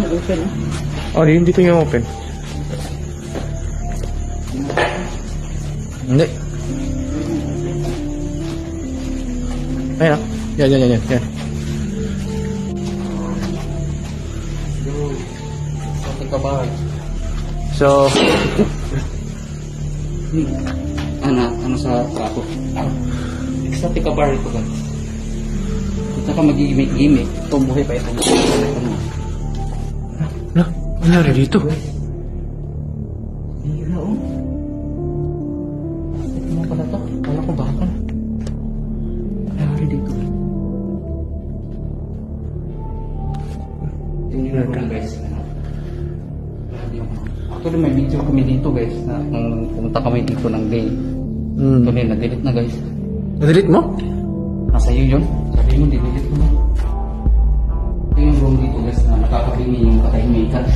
Open, Oh, dito yung open. Hindi. Ayun ah. Yan. So, ano sa trapo? Exotic bar ito ba? Ito ka mag-gimmick. Tumbuhay pa ito. ano nangyari dito? Hira oh. Ito mo pala to. Kala ko bakal. Nangyari dito. Tingnan mo guys. Actually may video kami dito guys na kung pumunta kami dito ng day. Actually na-delete na guys. Na-delete mo? Nasa iyo yun. Sabi mo, delete mo na. Ito yung room dito guys na nakakabingi yung katahimikan.